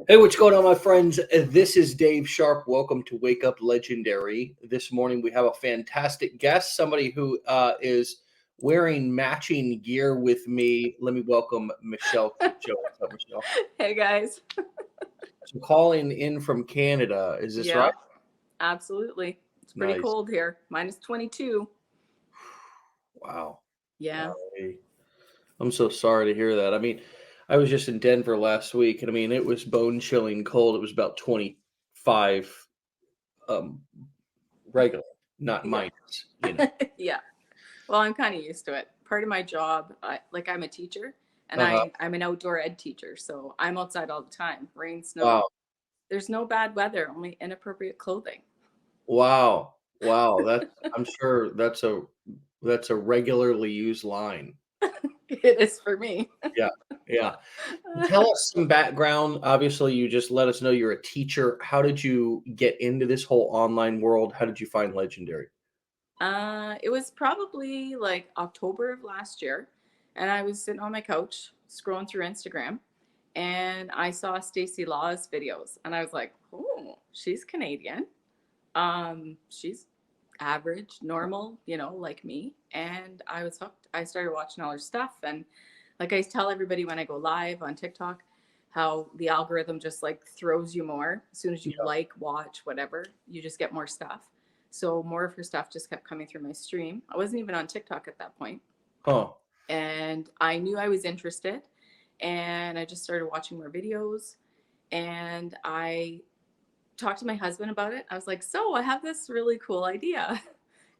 Hey, what's going on, my friends? This is Dave Sharpe. Welcome to Wake Up Legendary. This morning we have a fantastic guest, somebody who is wearing matching gear with me. Let me welcome Michelle to the show. What's up, Michelle? Hey guys. So, calling in from Canada, is this right? Yep, absolutely. It's pretty Nice. cold here. Minus 22. Wow. Yeah. Golly. I'm so sorry to hear that. I mean, I was just in Denver last week, and I mean, it was bone chilling cold. It was about 25 um, regular, not Yeah. minus. Yeah. Well, I'm kind of used to it. Part of my job, I'm a teacher and Uh-huh. I'm an outdoor ed teacher. So I'm outside all the time. Rain, snow. Wow. There's no bad weather, only inappropriate clothing. Wow. Wow. I'm sure that's a regularly used line. It is for me. Yeah. Yeah. Tell us some background. Obviously, you just let us know you're a teacher. How did you get into this whole online world? How did you find Legendary? It was probably like October of last year, and I was sitting on my couch scrolling through Instagram, and I saw Stacey Law's videos, and I was like, "Oh, she's Canadian. She's average, normal, like me." And I was hooked. I started watching all her stuff, and like I tell everybody when I go live on TikTok, how the algorithm just like throws you more as soon as you Yeah. like, watch, whatever, you just get more stuff. So more of her stuff just kept coming through my stream. I wasn't even on TikTok at that point, Huh. and I knew I was interested, and I just started watching more videos, and I talked to my husband about it. I was like, "So I have this really cool idea."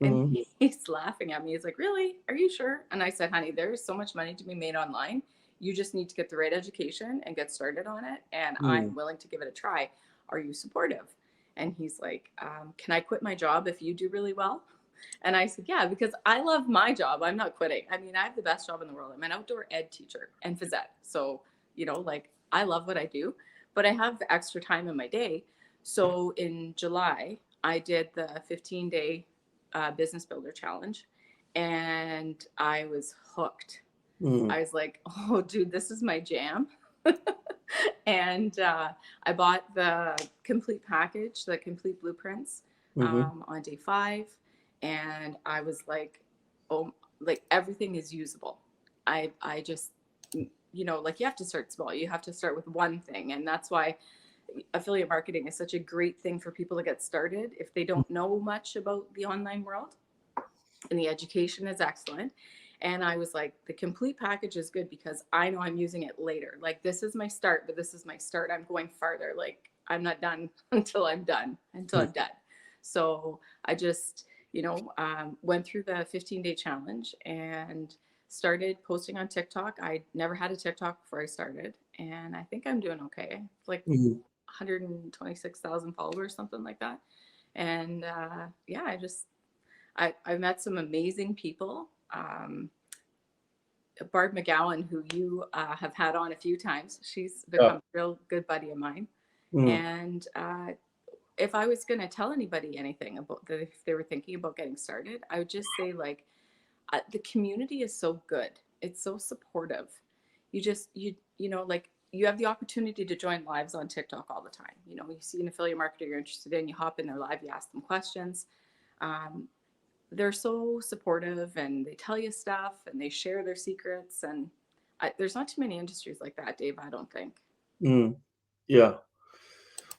And Mhm. he's laughing at me. He's like, "Really? Are you sure?" And I said, "Honey, there's so much money to be made online. You just need to get the right education and get started on it. And Mm. I'm willing to give it a try. Are you supportive?" And he's like, "Can I quit my job if you do really well?" And I said, "Yeah, because I love my job. I'm not quitting. I mean, I have the best job in the world. I'm an outdoor ed teacher and phys ed. So, like I love what I do, but I have the extra time in my day." So in July, I did the 15-day business builder challenge, and I was hooked. Mm. I was like, "Oh, dude, this is my jam." And I bought the complete package, the complete blueprints, Mhm. on day 5, and I was like, "Oh, like everything is usable." I just, like you have to start small. You have to start with one thing, and that's why affiliate marketing is such a great thing for people to get started if they don't know much about the online world, and the education is excellent. And I was like, the complete package is good because I know I'm using it later. Like, this is my start, but this is my start. I'm going farther. Like, I'm not done until I'm done, until Mm. I'm done. So I just, went through the 15-day challenge and started posting on TikTok. I never had a TikTok before I started, and I think I'm doing okay. It's like Mhm. 126,000 followers, something like that. And yeah, I met some amazing people. Barb McGowan, who you have had on a few times, she's Yeah. become a real good buddy of mine. Mm. And if I was going to tell anybody anything about that, if they were thinking about getting started, I would just say, like, the community is so good. It's so supportive. Like, you have the opportunity to join lives on TikTok all the time. You see an affiliate marketer you're interested in, you hop in their live, you ask them questions. Um, they're so supportive, and they tell you stuff, and they share their secrets, and there's not too many industries like that, Dave, I don't think. Mm. Yeah.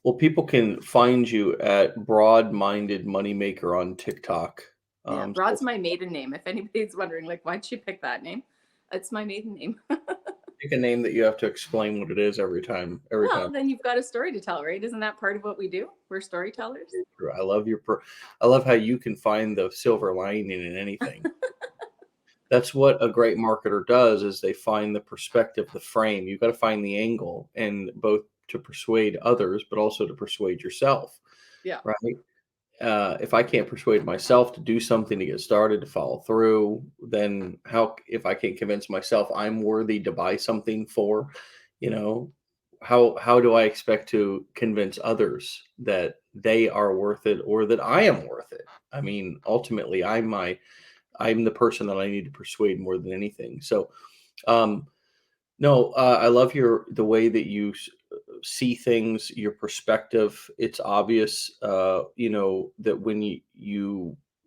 Well, people can find you at Broad-Minded Moneymaker on TikTok. Yeah, So Rod's my maiden name, if anybody's wondering, like, why'd she pick that name. It's my maiden name. pick a name that you have to explain what it is every time. Every time. Well, then you've got a story to tell, right? Isn't that part of what we do? We're storytellers. I love I love how you can find the silver lining in anything. That's what a great marketer does is they find the perspective, the frame. You've got to find the angle and both to persuade others, but also to persuade yourself, Yeah. right? If I can't persuade myself to do something to get started, to follow through, then if I can't convince myself I'm worthy to buy something for, you know, how do I expect to convince others that they are worth it or that I am worth it? I mean, ultimately, I'm the person that I need to persuade more than anything. So, um, no, I love the way that you see things, your perspective. It's obvious, that when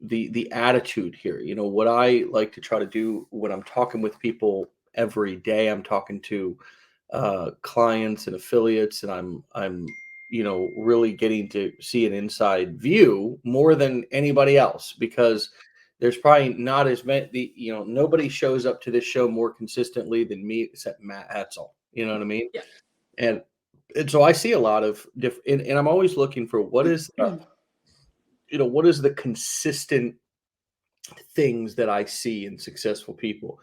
the attitude here, what I like to try to do when I'm talking with people every day, I'm talking to clients and affiliates, and I'm really getting to see an inside view more than anybody else, because there's probably not as many, nobody shows up to this show more consistently than me except Matt Hatzel. You know what I mean? Yeah. And so I see a lot of and I'm always looking for what is the consistent things that I see in successful people.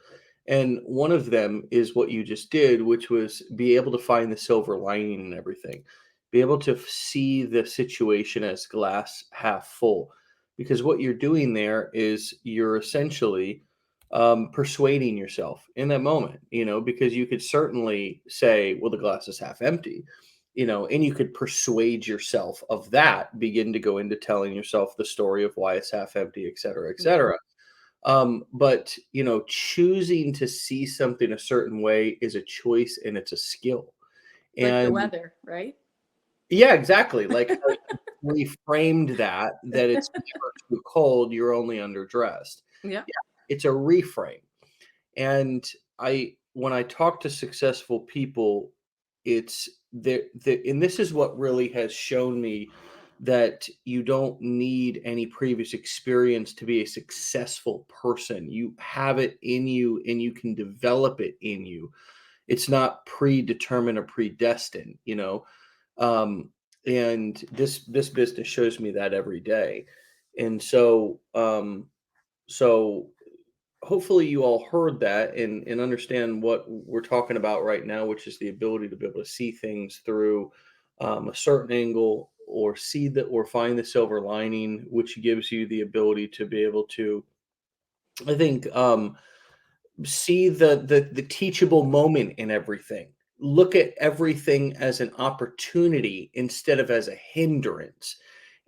And one of them is what you just did, which was be able to find the silver lining in everything, be able to see the situation as glass half full. Because what you're doing there is you're essentially persuading yourself in that moment, because you could certainly say, well, the glass is half empty, and you could persuade yourself of that, begin to go into telling yourself the story of why it's half empty, et cetera, et Yeah. cetera. But choosing to see something a certain way is a choice and it's a skill. It's like the And weather, right? yeah, exactly. Like how you reframed that it's never too cold, you're only underdressed. Yeah. Yeah, it's a reframe. And when I talk to successful people, it's and this is what really has shown me that you don't need any previous experience to be a successful person. You have it in you and you can develop it in you. It's not predetermined or predestined, um, and this business shows me that every day. And so hopefully you all heard that and understand what we're talking about right now, which is the ability to be able to see things through a certain angle, or see that, or find the silver lining, which gives you the ability to be able to, I think, see the teachable moment in everything. Look at everything as an opportunity instead of as a hindrance.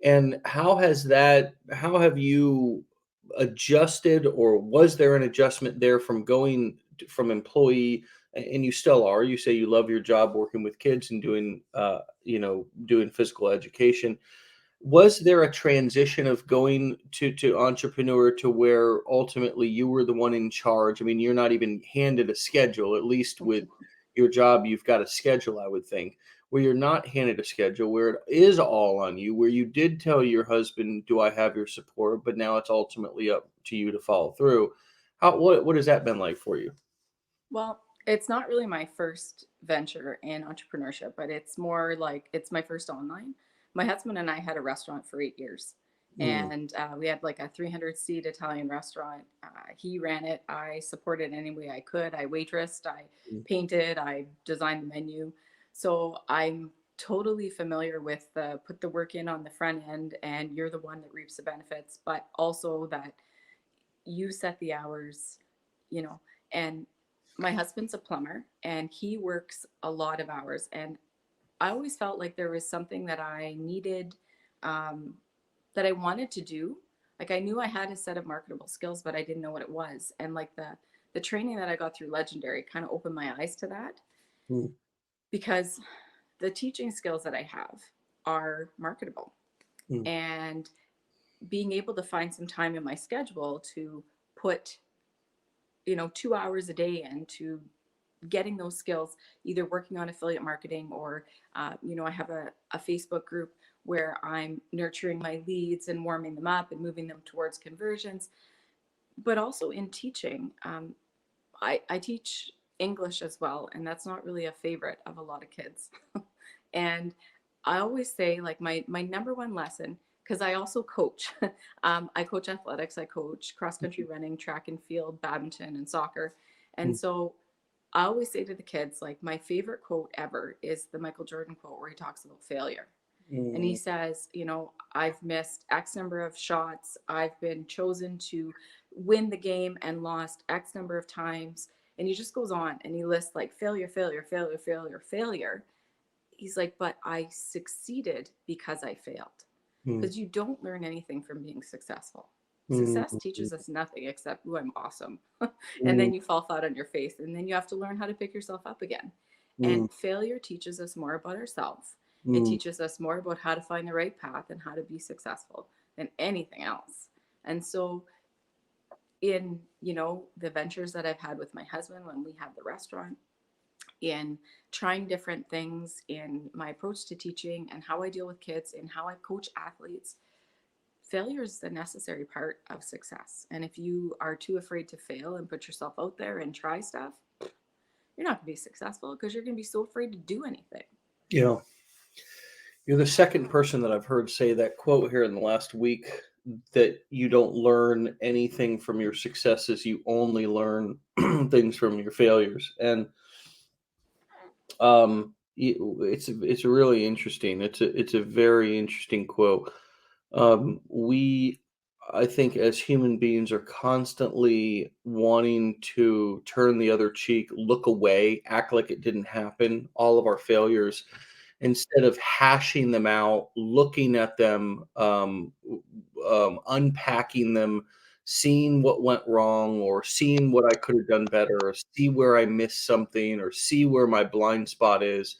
And how have you adjusted, or was there an adjustment there from going from employee, and you still are, you say you love your job working with kids and doing physical education. Was there a transition of going to entrepreneur to where ultimately you were the one in charge? I mean, you're not even handed a schedule, at least with your job, you've got a schedule, I would think, where you're not handed a schedule, where it is all on you, where you did tell your husband, do I have your support? But now it's ultimately up to you to follow through. What has that been like for you? Well, it's not really my first venture in entrepreneurship, but it's more like it's my first online. My husband and I had a restaurant for 8 years, Mm, and we had like a 300-seat Italian restaurant. He ran it. I supported any way I could. I waitressed, I mm, painted, I designed the menu. So I'm totally familiar with the put the work in on the front end, and you're the one that reaps the benefits, but also that you set the hours, you know, and my husband's a plumber and he works a lot of hours. And I always felt like there was something that I needed, um, that I wanted to do. Like I knew I had a set of marketable skills, but I didn't know what it was. And like the training that I got through Legendary kind of opened my eyes to that, mm, because the teaching skills that I have are marketable. mm, And being able to find some time in my schedule to put 2 hours a day into getting those skills, either working on affiliate marketing or I have a Facebook group where I'm nurturing my leads and warming them up and moving them towards conversions, but also in teaching. I teach English as well, and that's not really a favorite of a lot of kids. And I always say, like, my number one lesson, because I also coach. I coach athletics, I coach cross country running, track and field, badminton, and soccer. And mm, so I always say to the kids, like, my favorite quote ever is the Michael Jordan quote where he talks about failure. And he mm, says, I've missed X number of shots. I've been chosen to win the game and lost X number of times. And he just goes on and he lists like failure, failure, failure, failure, failure. He's like, but I succeeded because I failed. mm, Because you don't learn anything from being successful. mm, Success teaches us nothing except, ooh, I'm awesome. And mm, then you fall flat on your face. And then you have to learn how to pick yourself up again. And Mm, failure teaches us more about ourselves. It mm, teaches us more about how to find the right path and how to be successful than anything else. And so, in the ventures that I've had with my husband when we had the restaurant, in trying different things in my approach to teaching and how I deal with kids and how I coach athletes, failure is the necessary part of success. And if you are too afraid to fail and put yourself out there and try stuff, you're not going to be successful because you're going to be so afraid to do anything. you know, you're the second person that I've heard say that quote here in the last week, that you don't learn anything from your successes, you only learn things from your failures. And it's really interesting. It's a very interesting quote. We, I think, as human beings, are constantly wanting to turn the other cheek, look away, act like it didn't happen. All of our failures, instead of hashing them out, looking at them, unpacking them, seeing what went wrong, or seeing what I could have done better, or see where I missed something, or see where my blind spot is,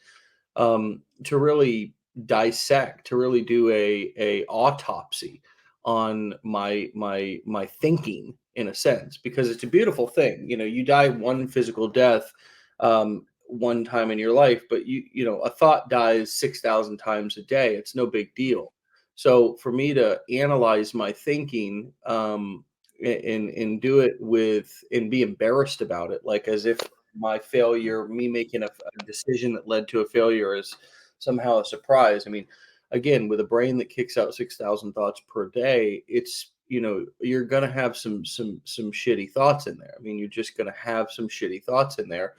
to really dissect, to really do a autopsy on my thinking, in a sense, because it's a beautiful thing. You die one physical death, one time in your life, but a thought dies 6,000 times a day. It's no big deal. So for me to analyze my thinking, and do it with, and be embarrassed about it, like as if my failure, me making a decision that led to a failure, is somehow a surprise. I mean, again, with a brain that kicks out 6,000 thoughts per day, it's, you're going to have some shitty thoughts in there. I mean, you're just going to have some shitty thoughts in there.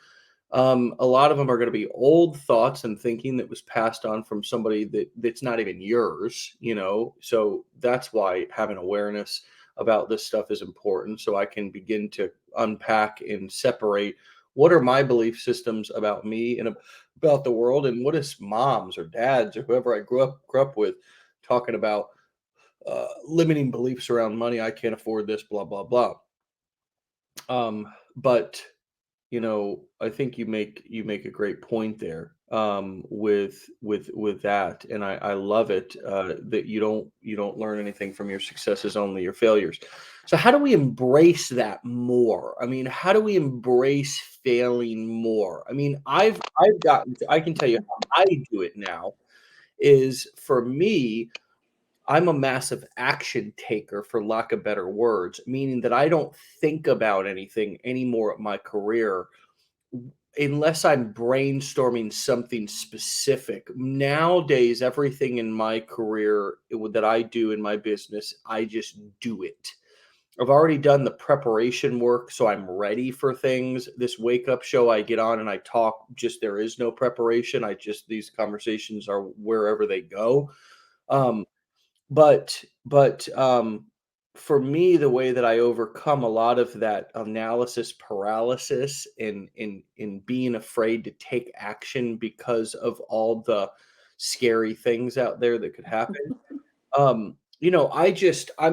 A lot of them are going to be old thoughts and thinking that was passed on from somebody that's not even yours. So that's why having awareness about this stuff is important, so I can begin to unpack and separate what are my belief systems about me and about the world, and what is moms or dads or whoever I grew up with talking about, limiting beliefs around money. I can't afford this, blah blah blah. But I think you make a great point there, with that, and I love it, that you don't learn anything from your successes, only your failures. So how do we embrace that more? I mean, how do we embrace failing more? I mean, I can tell you how I do it now. Is, for me, I'm a massive action taker, for lack of better words, meaning that I don't think about anything anymore at my career unless I'm brainstorming something specific. Nowadays, everything in my career, that I do in my business, I just do it. I've already done the preparation work, so I'm ready for things. This wake up show I get on and I talk, just, there is no preparation. These conversations are wherever they go. Um, but for me, the way that I overcome a lot of that analysis paralysis, in being afraid to take action because of all the scary things out there that could happen, I'm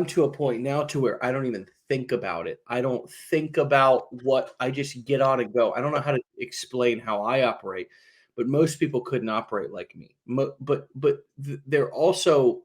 to a point now to where I don't even think about it. I don't think about what, I just get on and go. I don't know how to explain how I operate, but most people couldn't operate like me. They're also,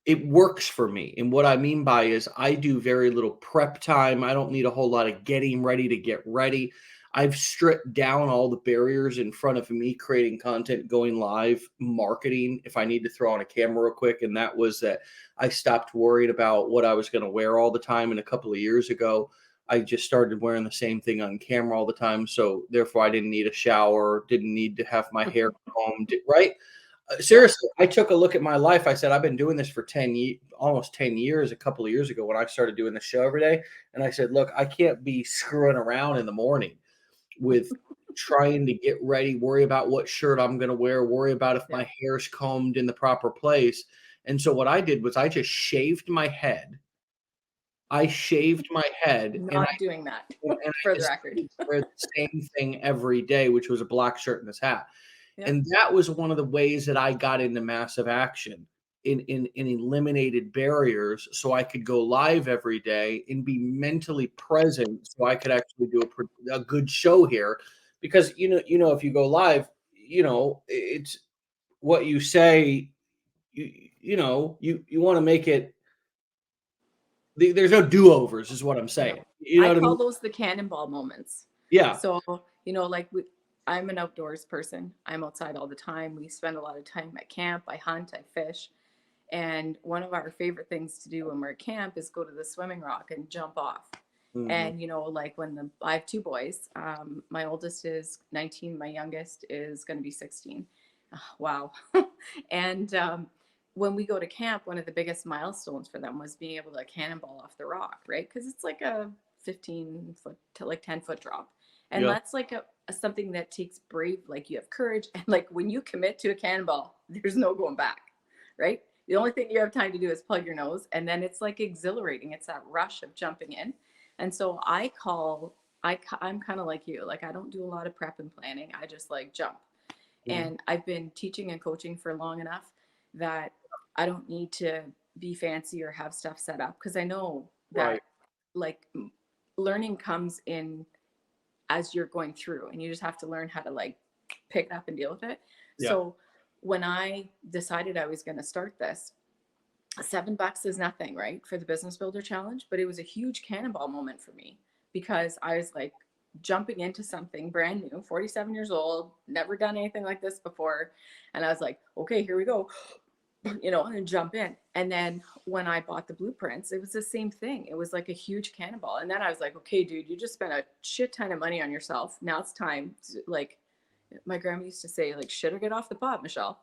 it works for me. And what I mean by is, I do very little prep time. I don't need a whole lot of getting ready to get ready. I've stripped down all the barriers in front of me creating content, going live, marketing, if I need to throw on a camera real quick. And that was that I stopped worrying about what I was going to wear all the time. And a couple of years ago, I just started wearing the same thing on camera all the time. So therefore, I didn't need a shower, didn't need to have my hair combed, right? Yep. Seriously, I took a look at my life. I said, I've been doing this for almost 10 years, a couple of years ago when I started doing the show every day. And I said, look, I can't be screwing around in the morning with trying to get ready, worry about what shirt I'm going to wear, worry about if Yeah. my hair's combed in the proper place. And so what I did was, I just shaved my head. I shaved my head, and Not doing that, I for the record. decided to wear the same thing every day, which was a black shirt and this hat. Yep. And that was one of the ways that I got into massive action, in eliminated barriers, so I could go live every day and be mentally present, so I could actually do a good show here, because if you go live, it's what you say. You want to make it. There's no do overs, is what I'm saying. No, You know I what I call mean? those the cannonball moments. Yeah. So, like I'm an outdoors person. I'm outside all the time. We spend a lot of time at camp. I hunt, I fish. And one of our favorite things to do when we're at camp is go to the swimming rock and jump off. Hmm. And, like I have two boys, my oldest is 19, my youngest is going to be 16. Wow. And when we go to camp, one of the biggest milestones for them was being able to cannonball off the rock, right? Because it's like a 15 foot to like 10 foot drop. And Yeah. that's like something that takes brave, like you have courage. And like when you commit to a cannonball, there's no going back, right? The only thing you have time to do is plug your nose. And then it's like exhilarating. It's that rush of jumping in. And so I'm kind of like you. Like I don't do a lot of prep and planning. I just like jump. Mhm. And I've been teaching and coaching for long enough that I don't need to be fancy or have stuff set up because I know Right. that like learning comes in as you're going through and you just have to learn how to like pick it up and deal with it. Yeah. So when I decided I was going to start this, $7 is nothing, right, for the Business Builder Challenge, but it was a huge cannonball moment for me because I was like jumping into something brand new, 47 years old, never done anything like this before. And I was like, okay, here we go, and jump in. And then when I bought the blueprints, it was the same thing. It was like a huge cannonball. And then I was like, okay, dude, you just spent a shit ton of money on yourself. Now it's time to, like, my grandma used to say, like, shit or get off the pot, Michelle.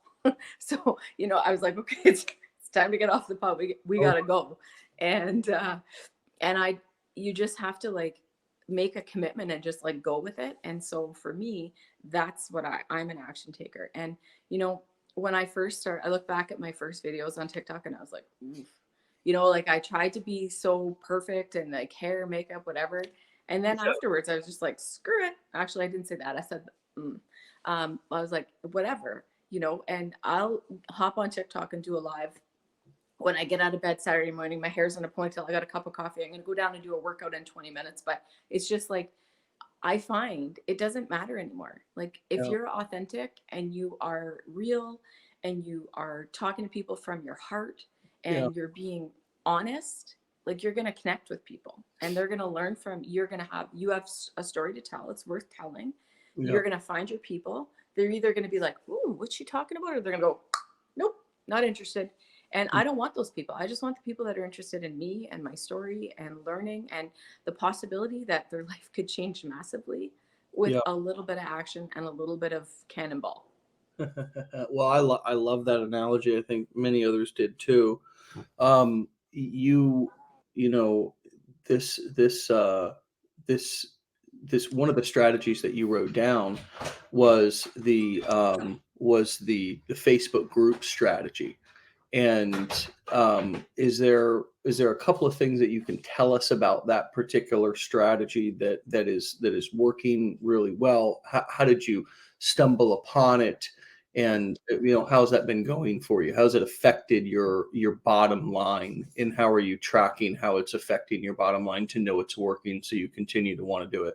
So, I was like, okay, it's time to get off the pot. We Oh, gotta go. And I you just have to like make a commitment and just like go with it. And so for me, that's what I'm an action taker. And you know, when I first started, I look back at my first videos on TikTok and I was like, oof. Like I tried to be so perfect and like hair, makeup, whatever. And then afterwards, I was just like, screw it. Actually, I didn't say that. I said, mm. I was like, whatever, and I'll hop on TikTok and do a live when I get out of bed Saturday morning. My hair's in a ponytail. I got a cup of coffee. I'm going to go down and do a workout in 20 minutes. But it's just like, I find it doesn't matter anymore. Like, if yeah. you're authentic and you are real and you are talking to people from your heart Yeah. and you're being honest, like, you're going to connect with people and they're going to learn from you have a story to tell. It's worth telling. Yeah. You're going to find your people. They're either going to be like, ooh, what's she talking about? Or they're going to go, nope, not interested. And I don't want those people. I just want the people that are interested in me and my story and learning and the possibility that their life could change massively with Yeah. a little bit of action and a little bit of cannonball. Well, I love that analogy. I think many others did too. You know this this this one of the strategies that you wrote down was the Facebook group strategy. And is there a couple of things that you can tell us about that particular strategy that is working really well? How did you stumble upon it? And how's that been going for you? How's it affected your bottom line? And how are you tracking how it's affecting your bottom line to know it's working so you continue to want to do it?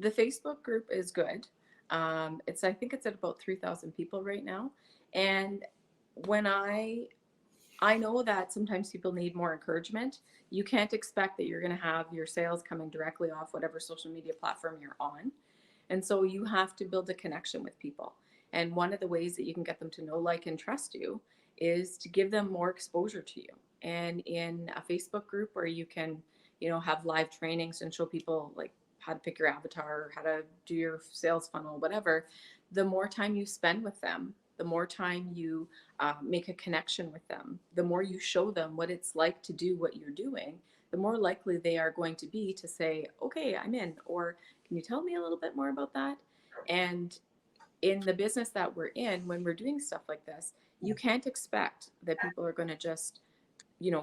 The Facebook group is good. I think it's at about 3,000 people right now. And when I know that sometimes people need more encouragement. You can't expect that you're going to have your sales coming directly off whatever social media platform you're on. And so you have to build a connection with people. And one of the ways that you can get them to know, like, and trust you is to give them more exposure to you. And in a Facebook group where you can, have live trainings and show people like how to pick your avatar, how to do your sales funnel, whatever, the more time you spend with them, the more time you make a connection with them, the more you show them what it's like to do what you're doing, the more likely they are going to be to say, okay, I'm in, or can you tell me a little bit more about that? And in the business that we're in, when we're doing stuff like this, you can't expect that people are going to just,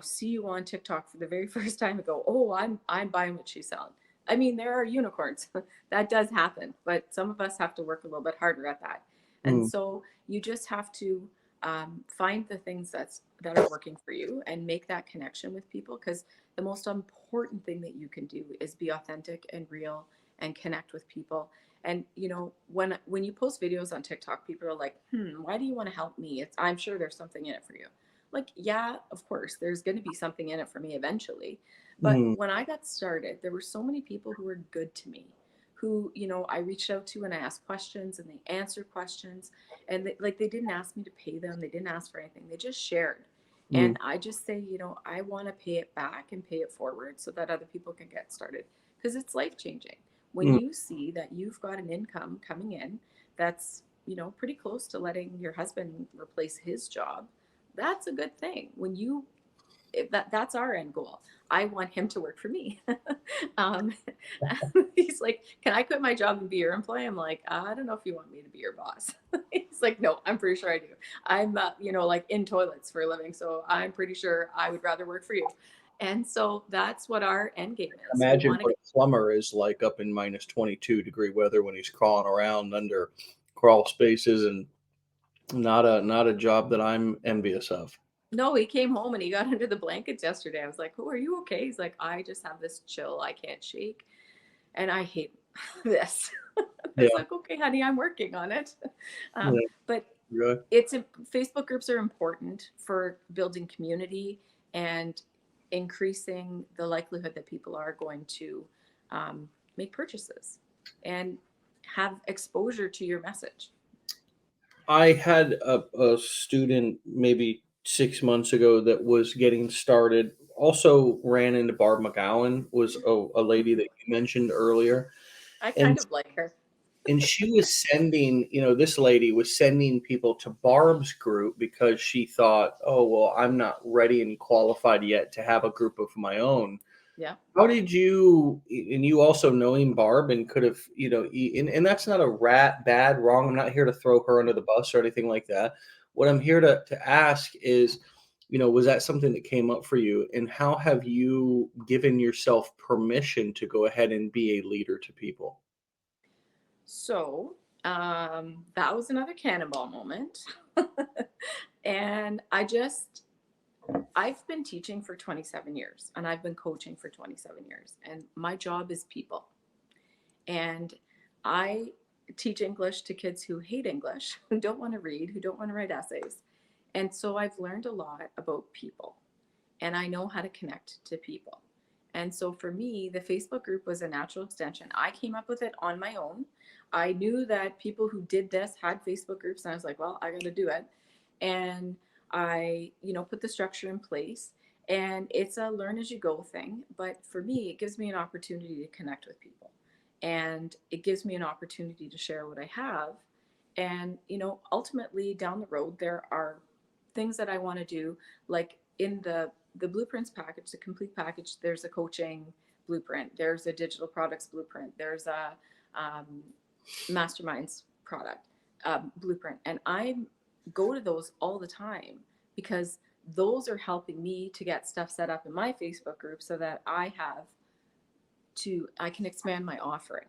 see you on TikTok for the very first time and go, oh, I'm buying what she's selling. I mean, there are unicorns. That does happen, but some of us have to work a little bit harder at that. And Mm, so you just have to find the things that are working for you and make that connection with people, because the most important thing that you can do is be authentic and real and connect with people. And when you post videos on TikTok, people are like, why do you want to help me? I'm sure there's something in it for you. Like, yeah, of course, there's going to be something in it for me eventually. But Mm, when I got started, there were so many people who were good to me, who, I reached out to and I asked questions and they answered questions. And they didn't ask me to pay them, they didn't ask for anything, they just shared. mm, And I just say, I want to pay it back and pay it forward so that other people can get started, because it's life changing. When mm. you see that you've got an income coming in that's, pretty close to letting your husband replace his job, that's a good thing. That's our end goal. I want him to work for me. um, he's like, "Can I quit my job and be your employee?" I'm like, "I don't know if you want me to be your boss." He's like, "No, I'm pretty sure I do. I'm, like in toilets for a living, so I'm pretty sure I would rather work for you." And so that's what our end game is. We Imagine want to what get. a plumber is like up in minus 22-degree weather when he's crawling around under crawl spaces, and not a job that I'm envious of. No, he came home and he got under the blankets yesterday. I was like, "Oh, are you okay?" He's like, "I just have this chill I can't shake, and I hate this." I was Yeah, like, "Okay, honey, I'm working on it." yeah, But really. it's Facebook groups are important for building community and increasing the likelihood that people are going to make purchases and have exposure to your message. I had a student maybe 6 months ago that was getting started. Also ran into Barb McGowan, was a lady that you mentioned earlier, I and kind of like her. she was sending, this lady was sending people to Barb's group because she thought, oh well, I'm not ready and qualified yet to have a group of my own. Yeah. How did you, and you also knowing Barb and could have, and that's not a bad, wrong. I'm not here to throw her under the bus or anything like that. What I'm here to ask is, was that something that came up for you? And how have you given yourself permission to go ahead and be a leader to people? So that was another cannonball moment. And I've been teaching for 27 years and I've been coaching for 27 years. And my job is people. And I teach English to kids who hate English, who don't want to read, who don't want to write essays. And so I've learned a lot about people and I know how to connect to people. And so for me, the Facebook group was a natural extension. I came up with it on my own. I knew that people who did this had Facebook groups, and I was like, well, I got to do it. And I, put the structure in place. And it's a learn as you go thing. But for me, it gives me an opportunity to connect with people. And it gives me an opportunity to share what I have. And, ultimately down the road, there are things that I want to do, like in the blueprints package, the complete package. There's a coaching blueprint. There's a digital products blueprint. There's a um, masterminds product blueprint, and I go to those all the time because those are helping me to get stuff set up in my Facebook group so that I can expand my offering.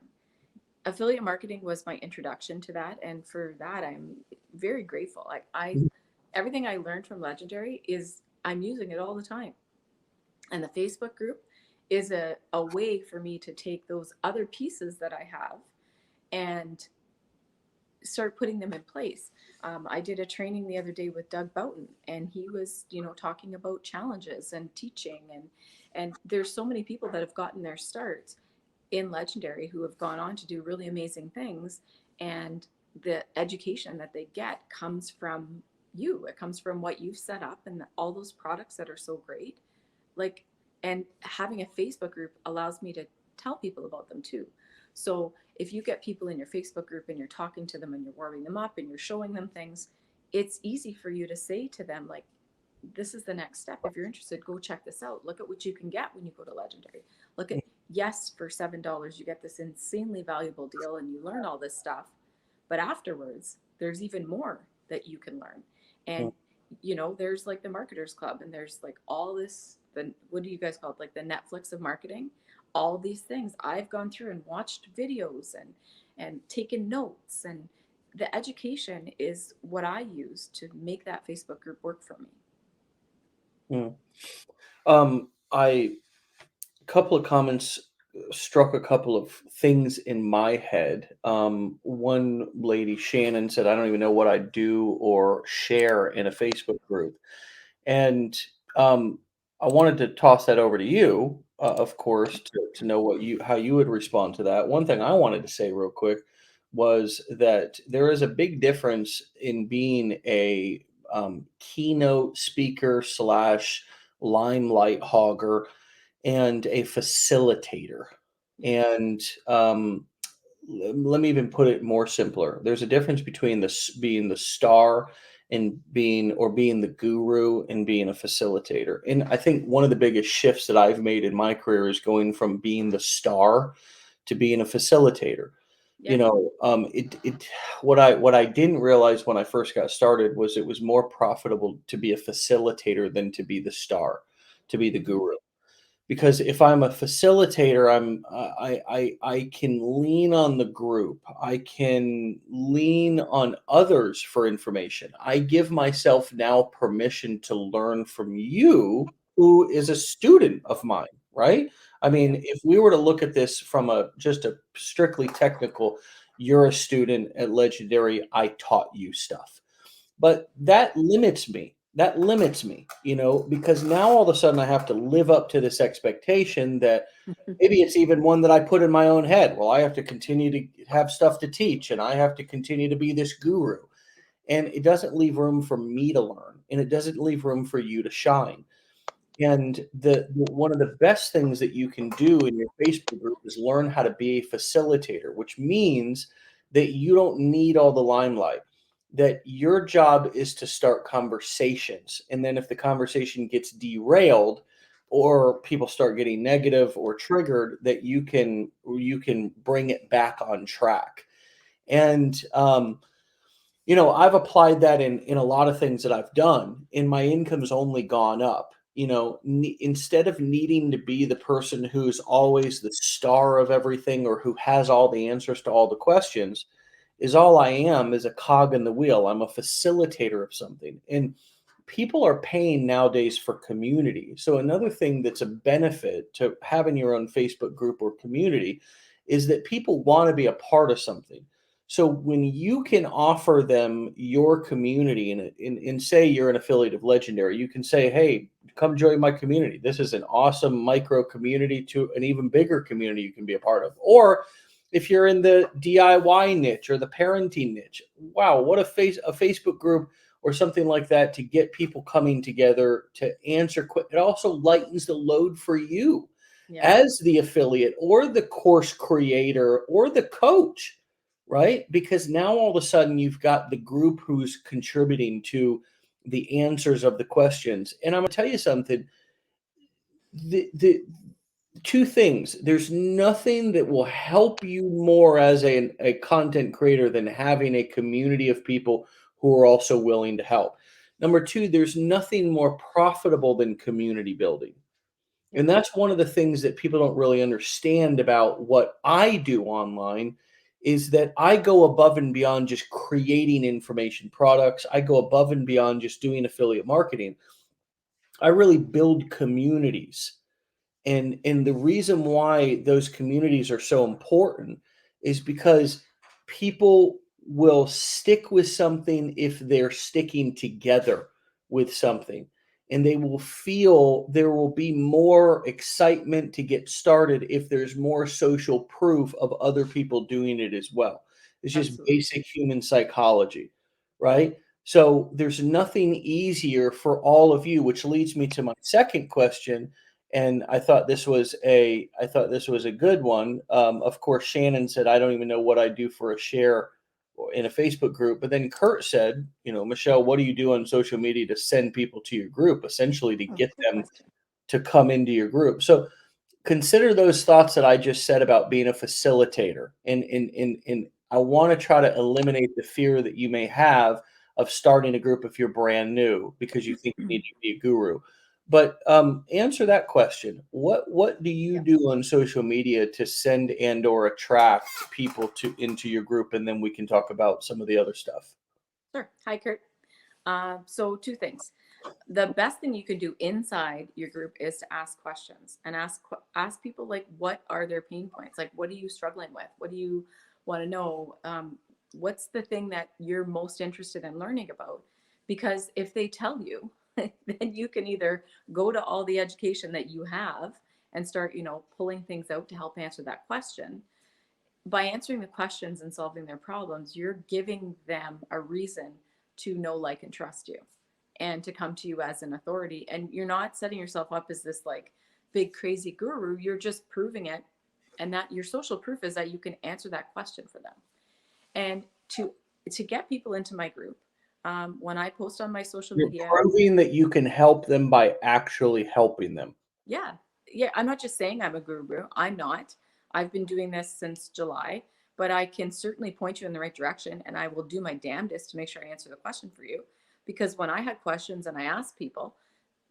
Affiliate marketing was my introduction to that, and for that I'm very grateful. Like I Everything I learned from Legendary is I'm using it all the time. And the Facebook group is a way for me to take those other pieces that I have and start putting them in place. I did a training the other day with Doug Boughton, and he was, talking about challenges and teaching, and there's so many people that have gotten their starts in Legendary who have gone on to do really amazing things, and the education that they get comes from you. It comes from what you've set up and all those products that are so great. Like, and having a Facebook group allows me to tell people about them too. So if you get people in your Facebook group and you're talking to them and you're warming them up and you're showing them things, it's easy for you to say to them, like, this is the next step. If you're interested, go check this out. Look at what you can get when you go to Legendary. Look at, yes, for $7 you get this insanely valuable deal and you learn all this stuff, but afterwards there's even more that you can learn. And there's like the marketers club, and there's like all this, the what do you guys call it, like the Netflix of marketing. All these things I've gone through and watched videos and taken notes, and the education is what I use to make that Facebook group work for me. I couple of comments. struck a couple of things in my head. One lady, Shannon, said, "I don't even know what I do or share in a Facebook group." And um, I wanted to toss that over to you, of course, to know how you would respond to that. One thing I wanted to say real quick was that there is a big difference in being a keynote speaker slash limelight hogger and a facilitator. Yeah. And let me even put it more simpler. There's a difference between being the star and being the guru and being a facilitator. And I think one of the biggest shifts that I've made in my career is going from being the star to being a facilitator. Yeah. It what I didn't realize when I first got started was it was more profitable to be a facilitator than to be the star, to be the Mhm. guru. Because if I'm a facilitator, I can lean on the group. I can lean on others for information. I give myself now permission to learn from you, who is a student of mine, right? I Yeah. mean, if we were to look at this from a just a strictly technical, you're a student at Legendary, I taught you stuff. But that limits me. That limits me, because now all of a sudden I have to live up to this expectation that maybe it's even one that I put in my own head. Well, I have to continue to have stuff to teach and I have to continue to be this guru. And it doesn't leave room for me to learn and it doesn't leave room for you to shine. And one of the best things that you can do in your Facebook group is learn how to be a facilitator, which means that you don't need all the limelight. That your job is to start conversations. And then if the conversation gets derailed or people start getting negative or triggered, that you can bring it back on track. And I've applied that in a lot of things that I've done, and my income's only gone up. Instead of needing to be the person who's always the star of everything or who has all the answers to all the questions, is all I am is a cog in the wheel. I'm a facilitator of something. And people are paying nowadays for community. So another thing that's a benefit to having your own Facebook group or community is that people want to be a part of something. So when you can offer them your community and say you're an affiliate of Legendary, you can say, "Hey, come join my community. This is an awesome micro community to an even bigger community you can be a part of." Or if you're in the DIY niche or the parenting niche, wow, what a Facebook group or something like that to get people coming together to answer quick. It also lightens the load for you Yeah. as the affiliate or the course creator or the coach, right? Because now all of a sudden you've got the group who's contributing to the answers of the questions. And I'm going to tell you something. The two things. There's nothing that will help you more as a content creator than having a community of people who are also willing to help. Number two, there's nothing more profitable than community building. Yeah. And that's one of the things that people don't really understand about what I do online is that I go above and beyond just creating information products. I go above and beyond just doing affiliate marketing. I really build communities, and the reason why those communities are so important is because people will stick with something if they're sticking together with something. And they will feel there will be more excitement to get started if there's more social proof of other people doing it as well. It's just Absolutely. basic human psychology, right? So there's nothing easier for all of you, which leads me to my second question, and I thought this was a good one. Of course, Shannon said, "I don't even know what I do for a share in a Facebook group." But then Kurt said, "Michelle, what do you do on social media to send people to your group, essentially to Oh, get good them question. to come into your group?" So consider those thoughts that I just said about being a facilitator. And I want to try to eliminate the fear that you may have of starting a group if you're brand new because you think you need to be a guru. But answer that question. What do you Yeah. do on social media to send and or attract people to into your group? And then we can talk about some of the other stuff. Sure. Hi, Kurt. So two things. The best thing you can do inside your group is to ask questions and ask people like, what are their pain points? Like, what are you struggling with? What do you want to know? What's the thing that you're most interested in learning about? Because if they tell you, then you can either go to all the education that you have and start, pulling things out to help answer that question. By answering the questions and solving their problems, you're giving them a reason to know, like, and trust you and to come to you as an authority. And you're not setting yourself up as this like big crazy guru. You're just proving it. And that your social proof is that you can answer that question for them. And to get people into my group, when I post on my social You're media, proving that you can help them by actually helping them. yeah, yeah, I'm not just saying I'm a guru. I'm not. I've been doing this since July, but I can certainly point you in the right direction, and I will do my damnedest to make sure I answer the question for you. Because when I had questions and I asked people,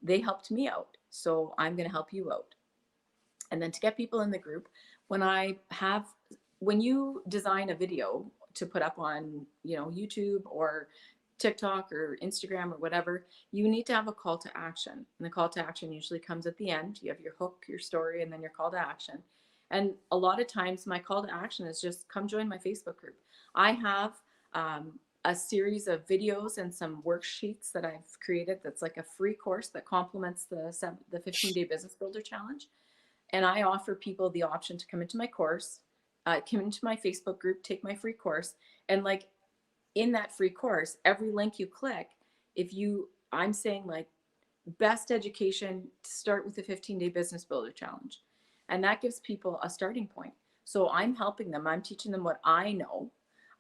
they helped me out. So I'm going to help you out. And then to get people in the group, when I have, when you design a video to put up on, YouTube or TikTok or Instagram or whatever, you need to have a call to action. And the call to action usually comes at the end. You have your hook, your story, and then your call to action. And a lot of times my call to action is just come join my Facebook group. I have a series of videos and some worksheets that I've created that's like a free course that complements the 15-day business builder challenge. And I offer people the option to come into my course, come into my Facebook group, take my free course. And like in that free course, every link you click, I'm saying like best education to start with the 15-day business builder challenge. And that gives people a starting point. So I'm helping them. I'm teaching them what I know.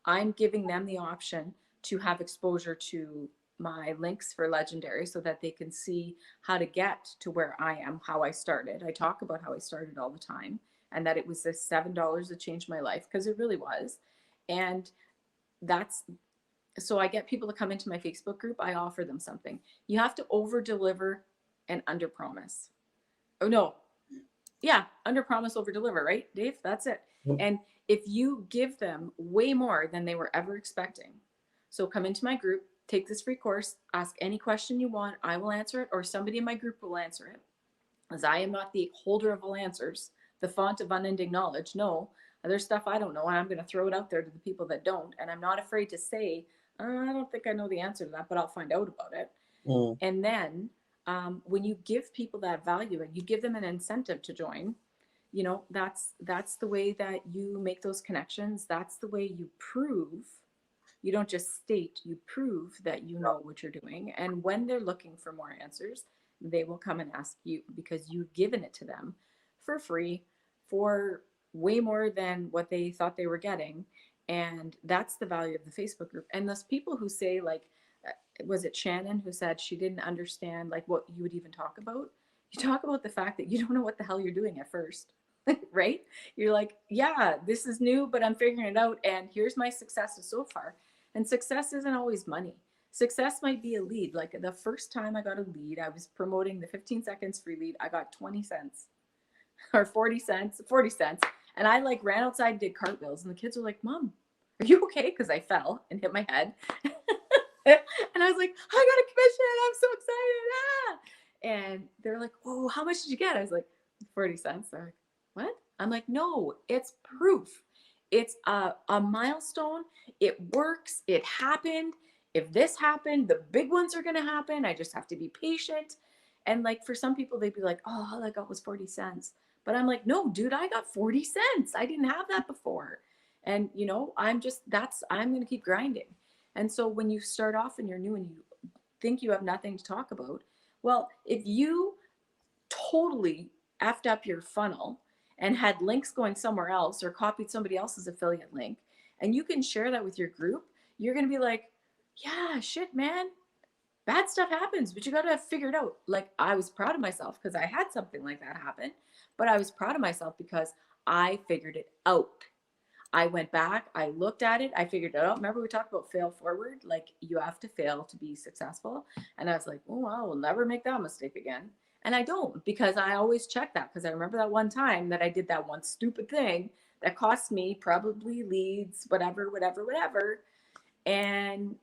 I'm giving them the option to have exposure to my links for Legendary so that they can see how to get to where I am, how I started. I talk about how I started all the time and that it was this $7 that changed my life, because it really was. And that's so I get people to come into my Facebook group. I offer them something. You have to over deliver and under promise. Oh no. Yeah, under promise, over deliver, right, Dave? That's it. And if you give them way more than they were ever expecting, so come into my group, take this free course, ask any question you want. I will answer it, or somebody in my group will answer it, as I am not the holder of all answers, the font of unending knowledge. No, there's stuff I don't know, and I'm going to throw it out there to the people that don't. And I'm not afraid to say, I don't think I know the answer to that, but I'll find out about it. And then when you give people that value and you give them an incentive to join, that's the way that you make those connections. That's the way you prove. You don't just state, you prove that you know what you're doing. And when they're looking for more answers, they will come and ask you, because you've given it to them for free, for way more than what they thought they were getting. And that's the value of the Facebook group. And those people who say, like, was it Shannon who said she didn't understand like what you would even talk about? You talk about the fact that you don't know what the hell you're doing at first. Right? You're like, yeah, this is new, but I'm figuring it out. And here's my successes so far. And success isn't always money. Success might be a lead. Like the first time I got a lead, I was promoting the 15 seconds free lead. I got 20 cents or 40 cents, 40 cents. And I like ran outside and did cartwheels. And the kids were like, Mom, are you okay? Because I fell and hit my head. And I was like, I got a commission. I'm so excited. Ah! And they're like, whoa, how much did you get? I was like, 40 cents. They're like, what? I'm like, no, it's proof. It's a milestone. It works. It happened. If this happened, the big ones are going to happen. I just have to be patient. And like for some people, they'd be like, oh, all I got was 40 cents. But I'm like, no, dude, I got 40 cents. I didn't have that before. And, I'm going to keep grinding. And so when you start off and you're new and you think you have nothing to talk about, well, if you totally effed up your funnel and had links going somewhere else or copied somebody else's affiliate link, and you can share that with your group, you're going to be like, yeah, shit, man. Bad stuff happens, but you got to figure it out. Like I was proud of myself because I had something like that happen, but I was proud of myself because I figured it out. I went back, I looked at it, I figured it out. Remember we talked about fail forward? Like you have to fail to be successful. And I was like, oh, I will never make that mistake again. And I don't, because I always check that, because I remember that one time that I did that one stupid thing that cost me probably leads, whatever. And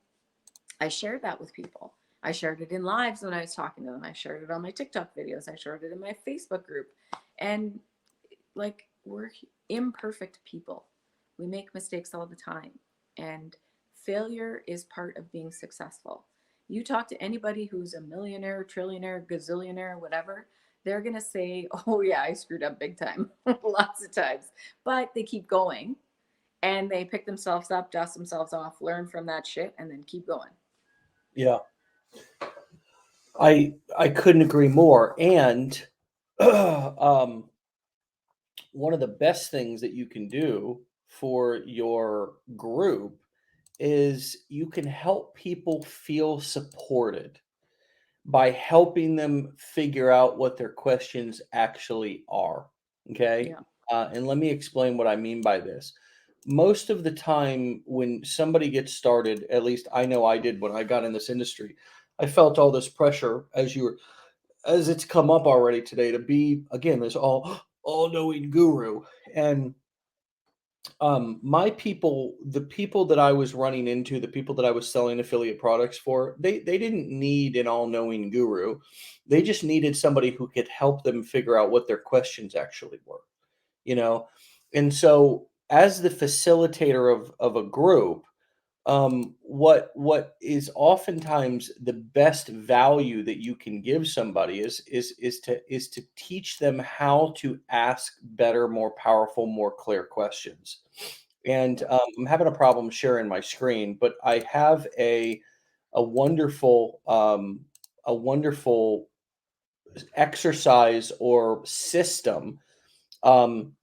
I shared that with people. I shared it in lives when I was talking to them. I shared it on my TikTok videos. I shared it in my Facebook group. And like, we're imperfect people. We make mistakes all the time. And failure is part of being successful. You talk to anybody who's a millionaire, trillionaire, gazillionaire, whatever, they're going to say, oh, yeah, I screwed up big time, lots of times. But they keep going and they pick themselves up, dust themselves off, learn from that shit, and then keep going. Yeah, I couldn't agree more. And um, one of the best things that you can do for your group is you can help people feel supported by helping them figure out what their questions actually are. Okay. Yeah. And let me explain what I mean by this. Most of the time, when somebody gets started, at least I know I did when I got in this industry, I felt all this pressure as it's come up already today to be again this all knowing guru. And my people, the people that I was running into, the people that I was selling affiliate products for, they didn't need an all-knowing guru. They just needed somebody who could help them figure out what their questions actually were, you know. And so as the facilitator of a group, what is oftentimes the best value that you can give somebody is to teach them how to ask better, more powerful, more clear questions. And Yep. I'm having a problem sharing my screen, but I have a wonderful a wonderful exercise or system um,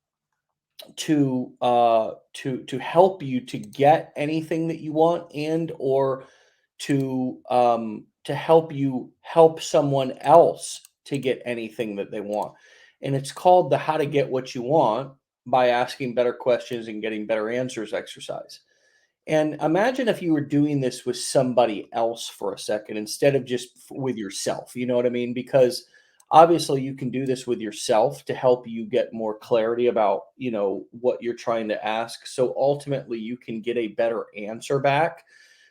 to help you to get anything that you want, and or to help you help someone else to get anything that they want. And it's called the how to get what you want by asking better questions and getting better answers exercise. And imagine if you were doing this with somebody else for a second instead of just with yourself. You know what I mean? Because obviously you can do this with yourself to help you get more clarity about, what you're trying to ask. So ultimately you can get a better answer back.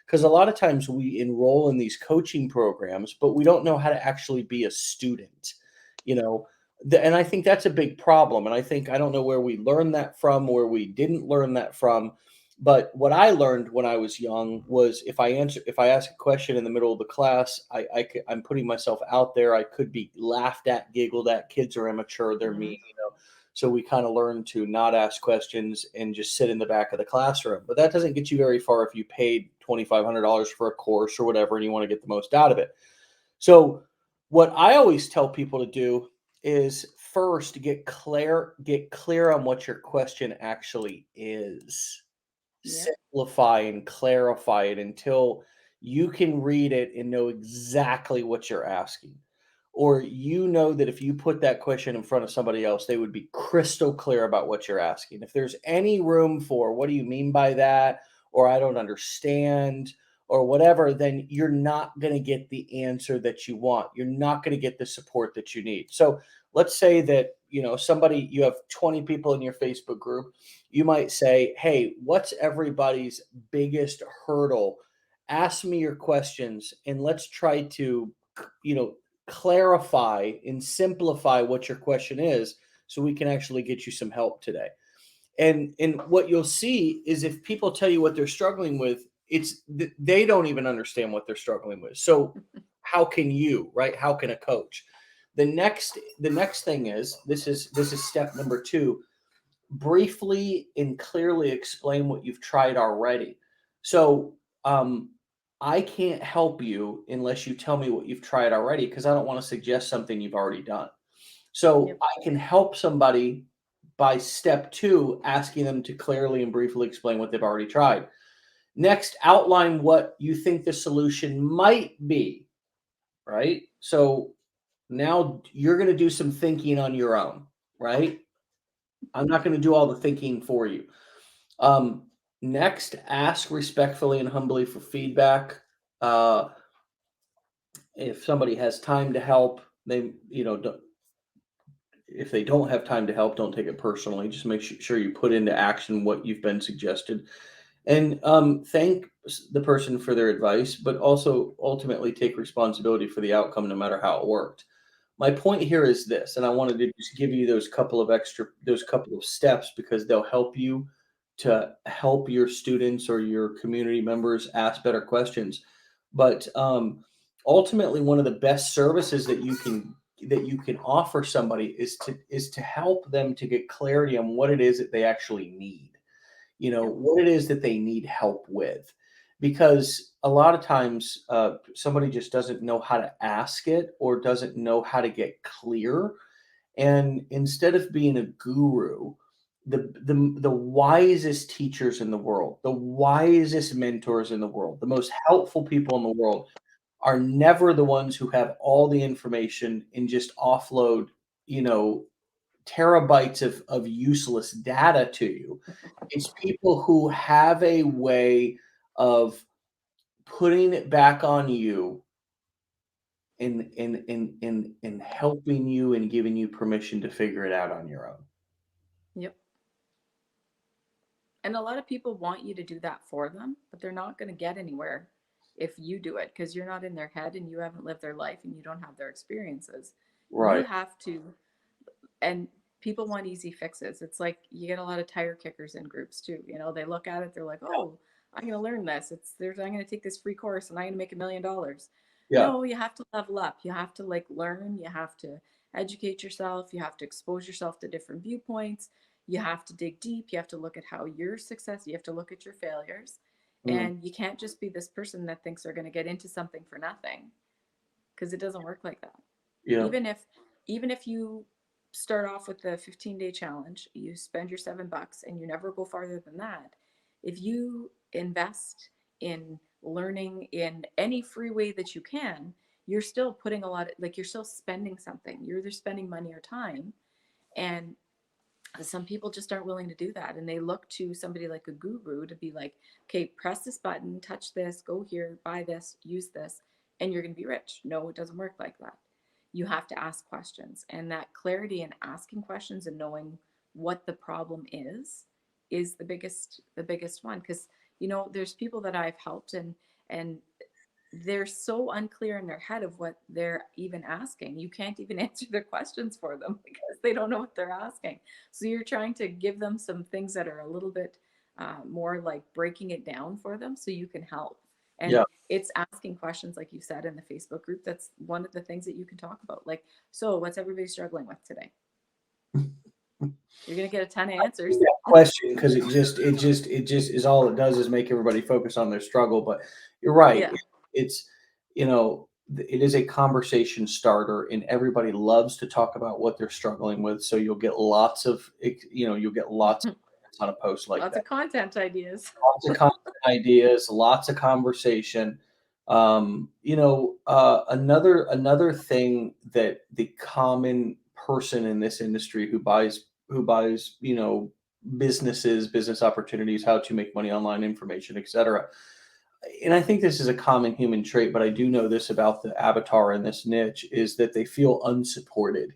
Because a lot of times we enroll in these coaching programs, but we don't know how to actually be a student, you know. And I think that's a big problem. And I don't know where we learned that from, where we didn't learn that from, but what I learned when I was young was if I ask a question in the middle of the class, I'm putting myself out there. I could be laughed at, giggled at. Kids are immature, they're Mm-hmm. mean. So we kind of learn to not ask questions and just sit in the back of the classroom. But that doesn't get you very far if you paid $2,500 for a course or whatever, and you want to get the most out of it. So what I always tell people to do is first get clear on what your question actually is. Yep. Simplify and clarify it until you can read it and know exactly what you're asking. Or you know that if you put that question in front of somebody else, they would be crystal clear about what you're asking. If there's any room for, what do you mean by that? Or I don't understand, or whatever, then you're not going to get the answer that you want. You're not going to get the support that you need. So let's say that, you have 20 people in your Facebook group. You might say, hey, what's everybody's biggest hurdle? Ask me your questions and let's try to, you know, clarify and simplify what your question is so we can actually get you some help today. And what you'll see is if people tell you what they're struggling with, they don't even understand what they're struggling with. So how can you, right? How can a coach? The next thing is this is step number 2. Briefly and clearly explain what you've tried already. So, I can't help you unless you tell me what you've tried already because I don't want to suggest something you've already done. So, Yep. I can help somebody by step 2, asking them to clearly and briefly explain what they've already tried. Next, outline what you think the solution might be, right? So, now you're going to do some thinking on your own, right? I'm not going to do all the thinking for you. Um, Next, ask respectfully and humbly for feedback. Uh, if somebody has time to help, if they don't have time to help, don't take it personally. Just make sure you put into action what you've been suggested. And thank the person for their advice, but also ultimately take responsibility for the outcome, no matter how it worked. My point here is this, and I wanted to just give you those couple of steps because they'll help you to help your students or your community members ask better questions. But ultimately, one of the best services that you can offer somebody is to help them to get clarity on what it is that they actually need, Yep. what it is that they need help with. Because a lot of times somebody just doesn't know how to ask it or doesn't know how to get clear. And instead of being a guru, the wisest teachers in the world, the wisest mentors in the world, the most helpful people in the world are never the ones who have all the information and just offload, you know, terabytes of useless data to you. It's people who have a way of putting it back on you and helping you and giving you permission to figure it out on your own. Yep. And a lot of people want you to do that for them, but they're not going to get anywhere if you do it because you're not in their head and you haven't lived their life and you don't have their experiences. You Right. have to, and people want easy fixes. It's like you get a lot of tire kickers in groups too. You know, they look at it, they're like, oh, I'm going to learn this. I'm going to take this free course and I'm going to make $1 million. Yeah. No, you have to level up. You have to like learn. You have to educate yourself. You have to expose yourself to different viewpoints. You have to dig deep. You have to look at how your success, you have to look at your failures. Mm, And you can't just be this person that thinks they're going to get into something for nothing because it doesn't work like that. yeah. Even if even if you start off with the 15-day challenge, you spend your $7 and you never go farther than that. If you invest in learning in any free way that you can, you're still putting a lot of, like, you're still spending something. You're either spending money or time. And some people just aren't willing to do that, and they look to somebody like a guru to be like, okay, press this button, touch this, go here, buy this, use this, and you're going to be rich. No, it doesn't work like that. You have to ask questions, and that clarity in asking questions and knowing what the problem is the biggest one. Because there's people that I've helped, and they're so unclear in their head of what they're even asking. You can't even answer their questions for them because they don't know what they're asking. So you're trying to give them some things that are a little bit more like breaking it down for them so you can help. And Yeah. it's asking questions, like you said in the Facebook group. That's one of the things that you can talk about. Like, so what's everybody struggling with today? You're going to get a ton of answers. That question because it just is all it does is make everybody focus on their struggle. But you're right. Yeah. It's it is a conversation starter, and everybody loves to talk about what they're struggling with. So you'll get lots of comments on a post like Lots that. of content ideas. Lots of content ideas, lots of conversation. Another thing that the common person in this industry who buys business opportunities, how to make money online, information, etc. And I think this is a common human trait, but I do know this about the avatar in this niche is that they feel unsupported.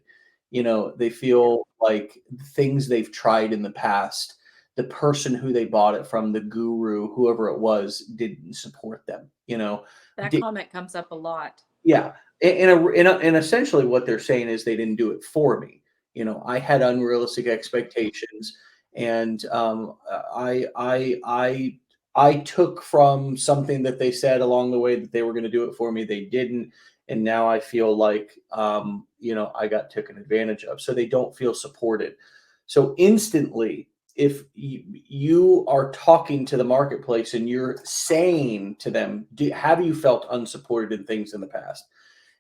They Yeah. feel like things they've tried in the past, the person who they bought it from, the guru, whoever it was, didn't support them. That Di- comment comes up a lot. yeah, and essentially what they're saying is they didn't do it for me. I had unrealistic expectations, and I took from something that they said along the way that they were going to do it for me. They didn't, and now I feel like I got taken advantage of. So they don't feel supported. So instantly, if you are talking to the marketplace and you're saying to them, have you felt unsupported in things in the past?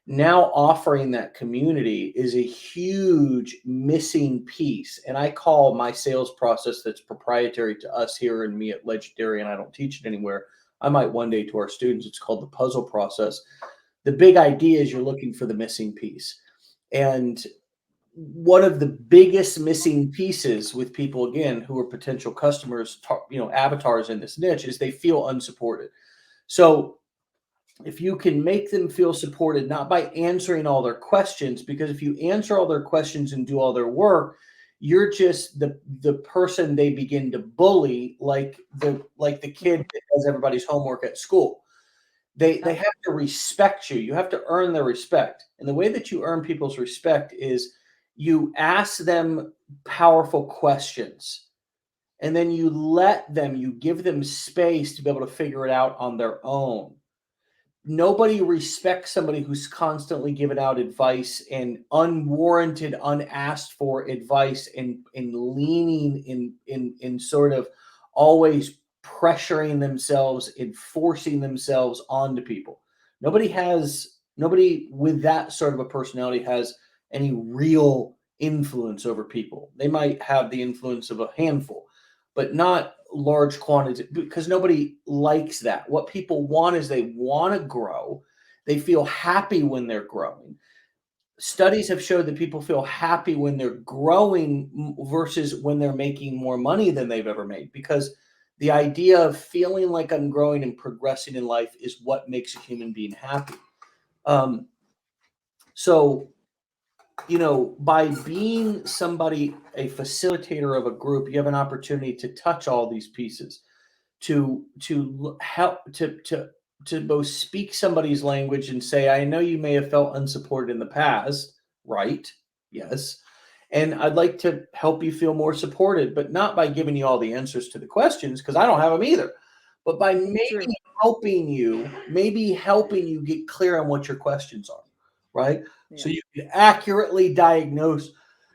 Now offering that community is a huge missing piece. And I call my sales process that's proprietary to us here and me at Legendary, and I don't teach it anywhere. I might one day to our students. It's called the puzzle process. The big idea is you're looking for the missing piece. And one of the biggest missing pieces with people, again, who are potential customers, avatars in this niche, is they feel unsupported. So if you can make them feel supported, not by answering all their questions, because if you answer all their questions and do all their work, You're just the person they begin to bully, like the kid Mhm. that does everybody's homework at school. They Yep. have to respect you. You have to earn their respect. And the way that you earn people's respect is you ask them powerful questions, and then you give them space to be able to figure it out on their own. Nobody respects somebody who's constantly giving out advice and unwarranted, unasked for advice, and leaning in sort of always pressuring themselves and forcing themselves onto people. Nobody with that sort of a personality has any real influence over people. They might have the influence of a handful, but not large quantities, because nobody likes that. What people want is they want to grow. They feel happy when they're growing. Studies have showed that people feel happy when they're growing versus when they're making more money than they've ever made, because the idea of feeling like I'm growing and progressing in life is what makes a human being happy. Um, so by being somebody, a facilitator of a group, you have an opportunity to touch all these pieces, to help to both speak somebody's language and say, I know you may have felt unsupported in the past, right? Yes. And I'd like to help you feel more supported, but not by giving you all the answers to the questions, because I don't have them either, but by True. maybe helping you get clear on what your questions are, right? Yeah. So you can accurately diagnose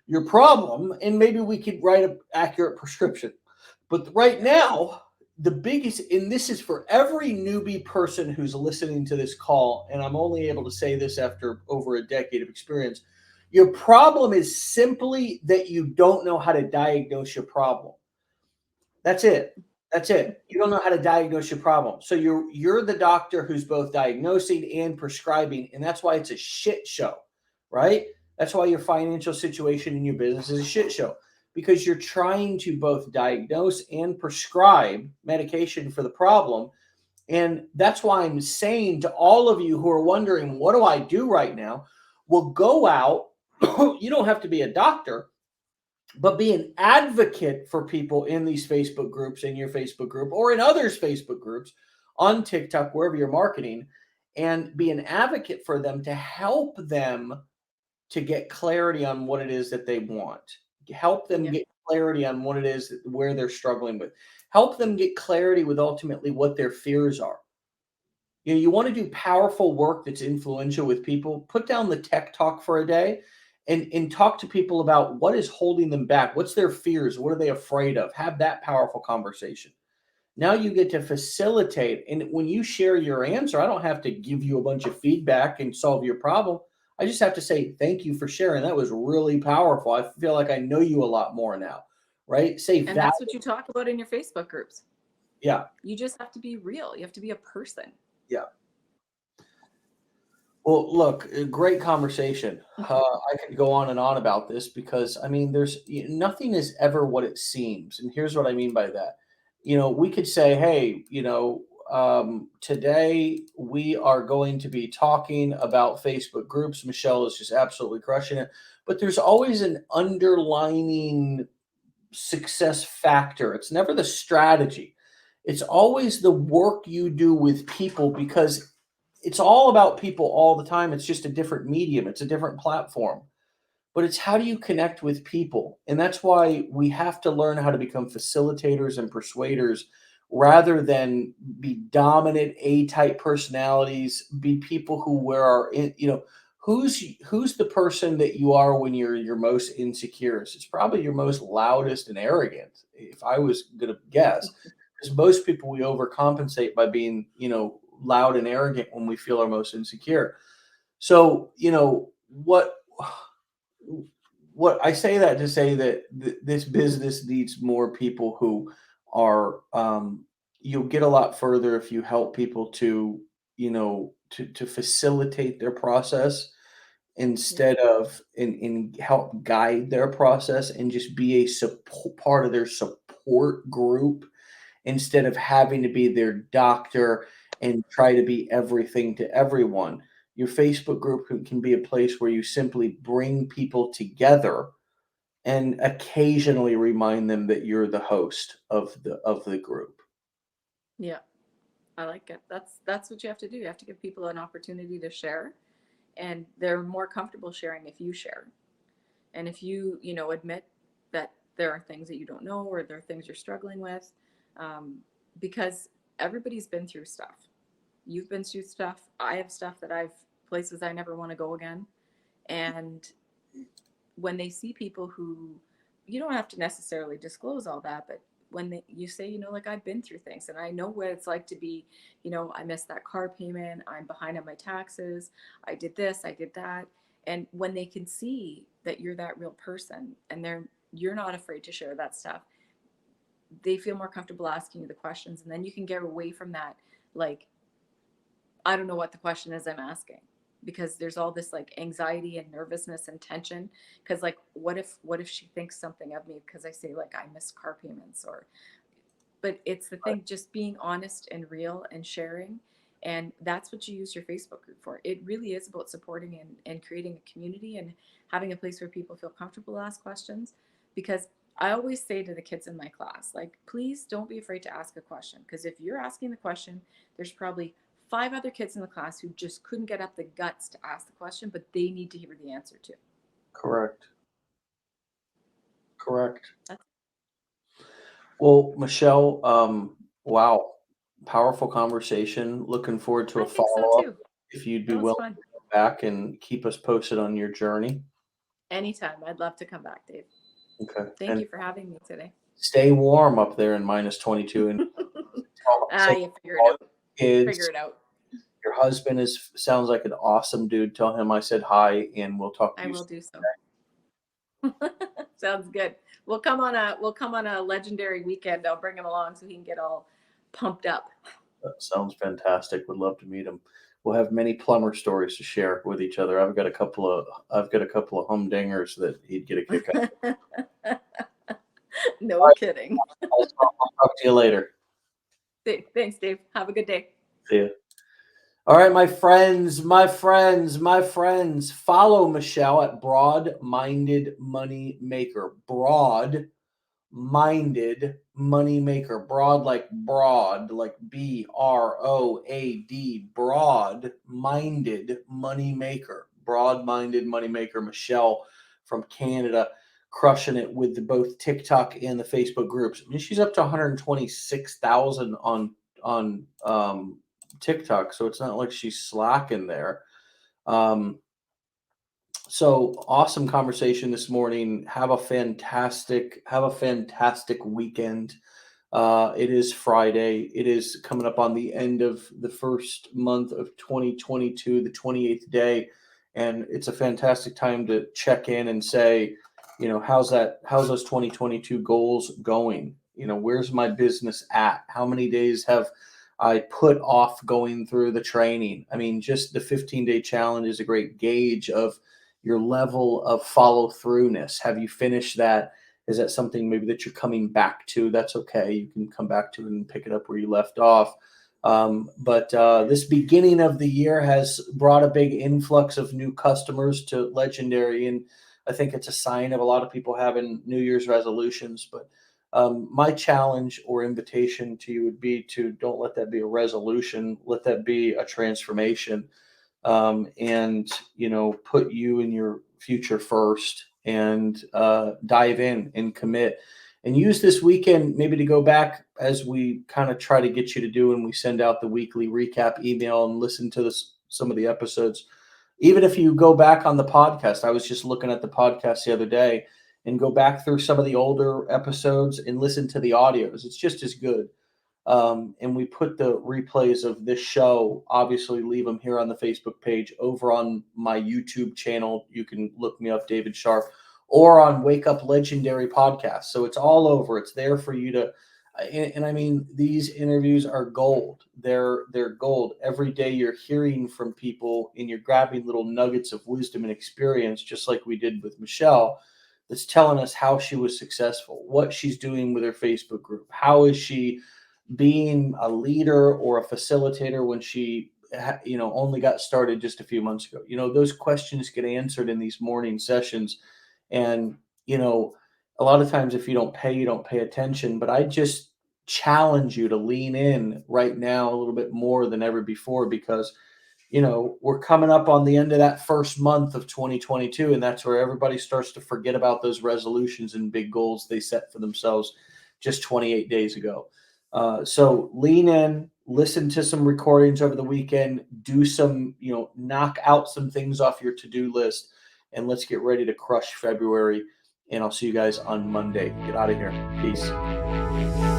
your problem, and maybe we could write an accurate prescription. But right Yeah. now, the biggest, and this is for every newbie person who's listening to this call, and I'm only able to say this after over a decade of experience, your problem is simply that you don't know how to diagnose your problem. That's it. That's it. You don't know how to diagnose your problem. So you're the doctor who's both diagnosing and prescribing, and that's why it's a shit show, right? That's why your financial situation in your business is a shit show, because you're trying to both diagnose and prescribe medication for the problem. And that's why I'm saying to all of you who are wondering, what do I do right now? Well, go out. You don't have to be a doctor, but be an advocate for people in these Facebook groups, in your Facebook group, or in others' Facebook groups, on TikTok, wherever you're marketing, and be an advocate for them to help them to get clarity on what it is that they want. Help them Yeah. get clarity on what it is where they're struggling with. Help them get clarity with ultimately what their fears are. You want to do powerful work that's influential with people, put down the tech talk for a day, and talk to people about what is holding them back. What's their fears? What are they afraid of? Have that powerful conversation. Now you get to facilitate. And when you share your answer, I don't have to give you a bunch of feedback and solve your problem. I just have to say, thank you for sharing. That was really powerful. I feel like I know you a lot more now, right? Say And that. that's what you talk about in your Facebook groups. Yeah. You just have to be real. You have to be a person. Yeah. Well, look, a great conversation. I could go on and on about this, because I mean, nothing is ever what it seems, and here's what I mean by that. We could say, hey, today we are going to be talking about Facebook groups. Michelle is just absolutely crushing it, but there's always an underlining success factor. It's never the strategy. It's always the work you do with people, because it's all about people all the time. It's just a different medium, it's a different platform. But it's how do you connect with people? And that's why we have to learn how to become facilitators and persuaders, rather than be dominant A type personalities, be people who where are in, who's the person that you are when you're your most insecure? It's probably your most loudest and arrogant, if I was going to guess, because most people, we overcompensate by being, loud and arrogant when we feel our most insecure. So, what I say that to say that this business needs more people who are, you'll get a lot further if you help people to, to facilitate their process, Yeah. instead of in help guide their process, and just be a support, part of their support group, instead of having to be their doctor and try to be everything to everyone. Your Facebook group can be a place where you simply bring people together and occasionally remind them that you're the host of the group. Yeah, I like it. That's what you have to do. You have to give people an opportunity to share, and they're more comfortable sharing if you share. And if you admit that there are things that you don't know or there are things you're struggling with, um, because everybody's been through stuff. You've been through stuff. I have stuff that I've places I never want to go again. And when they see people who you don't have to necessarily disclose all that, but when you say, like I've been through things and I know what it's like to be, I missed that car payment, I'm behind on my taxes, I did this, I did that. And when they can see that you're that real person and you're not afraid to share that stuff, they feel more comfortable asking you the questions. And then you can get away from that, like, I don't know what the question is I'm asking, because there's all this like anxiety and nervousness and tension, because like what if she thinks something of me because I say like I miss car payments, or but it's the thing, just being honest and real and sharing. And that's what you use your Facebook group for. It really is about supporting and creating a community and having a place where people feel comfortable to ask questions. Because I always say to the kids in my class, like, please don't be afraid to ask a question. Because if you're asking the question, there's probably five other kids in the class who just couldn't get up the guts to ask the question, but they need to hear the answer too. Correct. Correct. That's, Well, Michelle, wow, powerful conversation. Looking forward to I a think so follow up. too. If you'd be That was willing fun. to go back and keep us posted on your journey. Anytime. I'd love to come back, Dave. Okay. Thank And you for having me today. stay warm up there in -22, and say You figure it all out. your Figure kids. it out. Your husband sounds like an awesome dude. Tell him I said hi, and we'll talk to I you will soon. do so. Sounds good. We'll come on a legendary weekend. I'll bring him along so he can get all pumped up. That sounds fantastic. Would love to meet him. We'll have many plumber stories to share with each other. I've got a couple of humdingers that he'd get a kick out of. All No right, kidding. I'll talk to you later. Thanks, Dave. Have a good day. See ya. All right, my friends, my friends, my friends. Follow Michelle at Broad Minded Money Maker. Broad Minded Money Maker. Broad like broad, like BROAD. Broad Minded Money Maker. Broad Minded Money Maker. Michelle from Canada, crushing it with both TikTok and the Facebook groups. I mean, she's up to 126,000 on TikTok, so it's not like she's slacking there. Um, so awesome conversation this morning. Have a fantastic weekend. It is Friday. It is coming up on the end of the first month of 2022, the 28th day. And it's a fantastic time to check in and say, how's those 2022 goals going? Where's my business at? How many days have I put off going through the training? I mean, just the 15-day challenge is a great gauge of your level of follow throughness. Have you finished that? Is that something maybe that you're coming back to? That's okay. You can come back to it and pick it up where you left off. But this beginning of the year has brought a big influx of new customers to Legendary. And I think it's a sign of a lot of people having New Year's resolutions. But my challenge or invitation to you would be to don't let that be a resolution. Let that be a transformation, and put you and your future first, and dive in and commit, and use this weekend maybe to go back, as we kind of try to get you to do when we send out the weekly recap email, and listen to some of the episodes. Even if you go back on the podcast, I was just looking at the podcast the other day, and go back through some of the older episodes and listen to the audios. It's just as good. And we put the replays of this show, obviously leave them here on the Facebook page, over on my YouTube channel. You can look me up, David Sharpe, or on Wake Up Legendary podcast. So it's all over. It's there for you to, and I mean, these interviews are gold. They're gold. Every day you're hearing from people and you're grabbing little nuggets of wisdom and experience, just like we did with Michelle, that's telling us how she was successful, what she's doing with her Facebook group, how is she being a leader or a facilitator when she only got started just a few months ago. Those questions get answered in these morning sessions, and a lot of times if you don't pay attention. But I just challenge you to lean in right now a little bit more than ever before, because we're coming up on the end of that first month of 2022, and that's where everybody starts to forget about those resolutions and big goals they set for themselves just 28 days ago. So lean in, listen to some recordings over the weekend, do some, knock out some things off your to-do list, and let's get ready to crush February. And I'll see you guys on Monday. Get out of here. Peace.